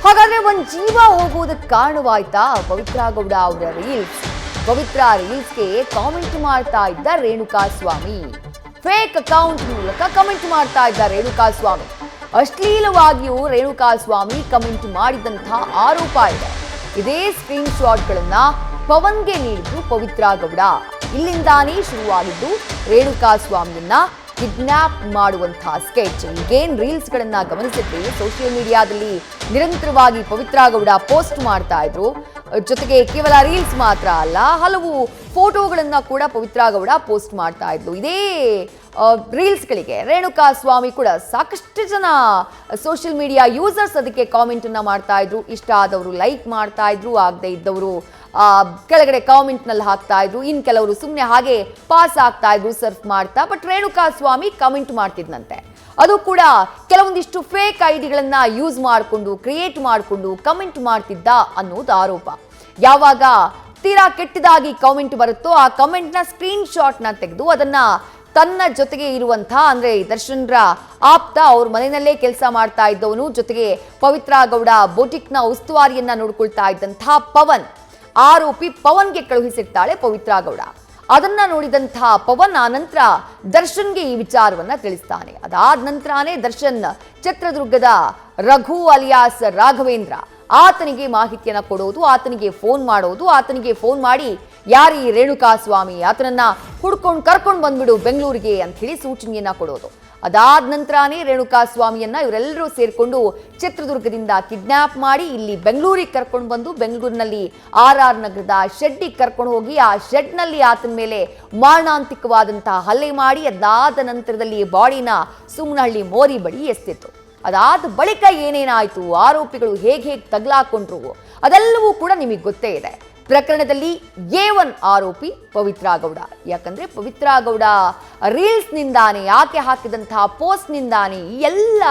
ಹಾಗಾದ್ರೆ ಒಂದ್ ಜೀವ ಹೋಗುವುದಕ್ಕೆ ಕಾರಣವಾಯ್ತಾ ಪವಿತ್ರ ಗೌಡ ಅವರ ರೀಲ್ಸ್. ಪವಿತ್ರ ರೀಲ್ಸ್ಗೆ ಕಾಮೆಂಟ್ ಮಾಡ್ತಾ ಇದ್ದ ರೇಣುಕಾ ಸ್ವಾಮಿ, ಫೇಕ್ ಅಕೌಂಟ್ ಮೂಲಕ ಕಮೆಂಟ್ ಮಾಡ್ತಾ ಇದ್ದ ರೇಣುಕಾ ಸ್ವಾಮಿ. ಅಶ್ಲೀಲವಾಗಿಯೂ ರೇಣುಕಾ ಸ್ವಾಮಿ ಕಮೆಂಟ್ ಮಾಡಿದಂತಹ ಆರೋಪ ಇದೆ. ಇದೇ ಸ್ಕ್ರೀನ್ ಶಾಟ್ಗಳನ್ನ ಪವನ್ಗೆ ನೀಡಿದ್ರು ಪವಿತ್ರ ಗೌಡ. ಇಲ್ಲಿಂದಾನೇ ಶುರುವಾಗಿದ್ದು ರೇಣುಕಾ ಸ್ವಾಮಿಯನ್ನ ಕಿಡ್ನಾಪ್ ಮಾಡುವಂತಹ ಸ್ಕೆಚ್. ಈಗೇನ್ ರೀಲ್ಸ್ ಗಳನ್ನ ಗಮನಿಸಿದ್ರೆ ಸೋಷಿಯಲ್ ಮೀಡಿಯಾದಲ್ಲಿ ನಿರಂತರವಾಗಿ ಪವಿತ್ರ ಗೌಡ ಪೋಸ್ಟ್ ಮಾಡ್ತಾ ಇದ್ರು. ಜೊತೆಗೆ ಕೇವಲ ರೀಲ್ಸ್ ಮಾತ್ರ ಅಲ್ಲ, ಹಲವು ಫೋಟೋಗಳನ್ನ ಕೂಡ ಪವಿತ್ರ ಗೌಡ ಪೋಸ್ಟ್ ಮಾಡ್ತಾ ಇದ್ರು. ಇದೇ ರೀಲ್ಸ್ಗಳಿಗೆ ರೇಣುಕಾ ಸ್ವಾಮಿ ಕೂಡ ಸಾಕಷ್ಟು ಜನ ಸೋಷಿಯಲ್ ಮೀಡಿಯಾ ಯೂಸರ್ಸ್ ಅದಕ್ಕೆ ಕಾಮೆಂಟ್ ಅನ್ನ ಮಾಡ್ತಾ ಇದ್ರು. ಇಷ್ಟ ಆದವರು ಲೈಕ್ ಮಾಡ್ತಾ ಇದ್ರು, ಆಗದೆ ಇದ್ದವರು ಕೆಳಗಡೆ ಕಾಮೆಂಟ್ ನಲ್ಲಿ ಹಾಕ್ತಾ ಇದ್ರು. ಇನ್ ಕೆಲವರು ಸುಮ್ಮನೆ ಹಾಗೆ ಪಾಸ್ ಆಗ್ತಾ ಇದ್ರು ಸರ್ಫ್ ಮಾಡ್ತಾ. ಬಟ್ ರೇಣುಕಾ ಸ್ವಾಮಿ ಕಮೆಂಟ್ ಮಾಡ್ತಿದ್ನಂತೆ. ಅದು ಕೂಡ ಕೆಲವೊಂದಿಷ್ಟು ಫೇಕ್ ಐಡಿಗಳನ್ನ ಯೂಸ್ ಮಾಡಿಕೊಂಡು ಕ್ರಿಯೇಟ್ ಮಾಡಿಕೊಂಡು ಕಮೆಂಟ್ ಮಾಡ್ತಿದ್ದ ಅನ್ನೋದು ಆರೋಪ. ಯಾವಾಗ ತೀರಾ ಕೆಟ್ಟದಾಗಿ ಕಾಮೆಂಟ್ ಬರುತ್ತೋ ಆ ಕಮೆಂಟ್ ನ ಸ್ಕ್ರೀನ್ ಶಾಟ್ ನ ತೆಗೆದು ಅದನ್ನ ತನ್ನ ಜೊತೆಗೆ ಇರುವಂತಹ ಅಂದ್ರೆ ದರ್ಶನ್ರ ಆಪ್ತ, ಅವ್ರ ಮನೆಯಲ್ಲೇ ಕೆಲಸ ಮಾಡ್ತಾ ಇದ್ದವನು, ಜೊತೆಗೆ ಪವಿತ್ರ ಗೌಡ ಬೊಟಿಕ್ ನ ಉಸ್ತುವಾರಿಯನ್ನ ನೋಡ್ಕೊಳ್ತಾ ಇದ್ದಂತಹ ಪವನ್, ಆರೋಪಿ ಪವನ್ಗೆ ಕಳುಹಿಸಿರ್ತಾಳೆ ಪವಿತ್ರ ಗೌಡ. ಅದನ್ನ ನೋಡಿದಂತಹ ಪವನ್ ಆ ನಂತರ ದರ್ಶನ್ಗೆ ಈ ವಿಚಾರವನ್ನ ತಿಳಿಸ್ತಾನೆ. ಅದಾದ ನಂತರನೇ ದರ್ಶನ್ ಚಿತ್ರದುರ್ಗದ ರಘು ಅಲಿಯಾಸ್ ರಾಘವೇಂದ್ರ ಆತನಿಗೆ ಮಾಹಿತಿಯನ್ನ ಕೊಡೋದು, ಆತನಿಗೆ ಫೋನ್ ಮಾಡೋದು, ಆತನಿಗೆ ಫೋನ್ ಮಾಡಿ ಯಾರೀ ರೇಣುಕಾ ಸ್ವಾಮಿ, ಆತನನ್ನ ಹುಡ್ಕೊಂಡು ಕರ್ಕೊಂಡು ಬಂದ್ಬಿಡು ಬೆಂಗಳೂರಿಗೆ ಅಂತ ಹೇಳಿ ಸೂಚನೆಯನ್ನ ಕೊಡೋದು. ಅದಾದ ನಂತರನೇ ರೇಣುಕಾ ಸ್ವಾಮಿಯನ್ನ ಇವರೆಲ್ಲರೂ ಸೇರ್ಕೊಂಡು ಚಿತ್ರದುರ್ಗದಿಂದ ಕಿಡ್ನಾಪ್ ಮಾಡಿ ಇಲ್ಲಿ ಬೆಂಗಳೂರಿಗೆ ಕರ್ಕೊಂಡು ಬಂದು ಬೆಂಗಳೂರಿನಲ್ಲಿ RR ನಗರದ ಶೆಡ್ಡಿಗೆ ಕರ್ಕೊಂಡು ಹೋಗಿ ಆ ಶೆಡ್ನಲ್ಲಿ ಆತನ ಮೇಲೆ ಮಾರಣಾಂತಿಕವಾದಂತಹ ಹಲ್ಲೆ ಮಾಡಿ ಅದಾದ ನಂತರದಲ್ಲಿ ಬಾಡಿನ ಸುಮ್ನಹಳ್ಳಿ ಮೋರಿ ಬಳಿ ಎಸ್ತಿತ್ತು. ಅದಾದ ಬಳಿಕ ಏನೇನಾಯ್ತು, ಆರೋಪಿಗಳು ಹೇಗೆ ತಗಲಾಕೊಂಡ್ರು, ಅದೆಲ್ಲವೂ ಕೂಡ ನಿಮಗೆ ಗೊತ್ತೇ ಇದೆ. ಪ್ರಕರಣದಲ್ಲಿ A1 ಆರೋಪಿ ಪವಿತ್ರ ಗೌಡ. ಯಾಕಂದ್ರೆ ಪವಿತ್ರ ಗೌಡ ರೀಲ್ಸ್ ನಿಂದಾನೆ, ಆಕೆ ಹಾಕಿದಂತಹ ಪೋಸ್ಟ್ ನಿಂದಾನೆ ಎಲ್ಲ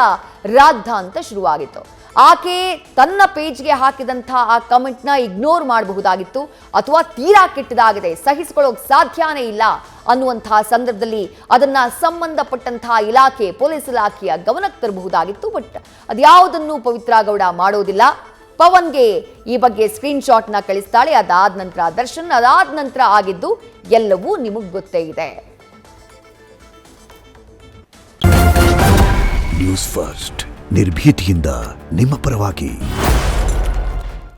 ರಾದ್ಧಾಂತ ಶುರುವಾಗಿತ್ತು. ಆಕೆ ತನ್ನ ಪೇಜ್ಗೆ ಹಾಕಿದಂತಹ ಆ ಕಮೆಂಟ್ ನ ಇಗ್ನೋರ್ ಮಾಡಬಹುದಾಗಿತ್ತು, ಅಥವಾ ತೀರಾ ಕೆಟ್ಟದಾಗಿದೆ ಸಹಿಸಿಕೊಳ್ಳೋಕೆ ಸಾಧ್ಯನೇ ಇಲ್ಲ ಅನ್ನುವಂತಹ ಸಂದರ್ಭದಲ್ಲಿ ಅದನ್ನ ಸಂಬಂಧಪಟ್ಟಂತಹ ಇಲಾಖೆ, ಪೊಲೀಸ್ ಇಲಾಖೆಯ ಗಮನಕ್ಕೆ ತರಬಹುದಾಗಿತ್ತು. ಬಟ್ ಅದ್ಯಾವುದನ್ನು ಪವಿತ್ರ ಗೌಡ ಮಾಡೋದಿಲ್ಲ. ಪವನ್ಗೆ ಈ ಬಗ್ಗೆ ಸ್ಕ್ರೀನ್ ಶಾಟ್ ನ ಕಳಿಸ್ತಾಳೆ. ಅದಾದ ನಂತರ ದರ್ಶನ್, ಅದಾದ ನಂತರ ಆಗಿದ್ದು ಎಲ್ಲವೂ ನಿಮಗೆ ಗೊತ್ತೇ ಇದೆ. ನ್ಯೂಸ್ ಫಸ್ಟ್ ನಿರ್ಭೀತಿಯಿಂದ ನಿಮ್ಮ ಪರವಾಗಿ.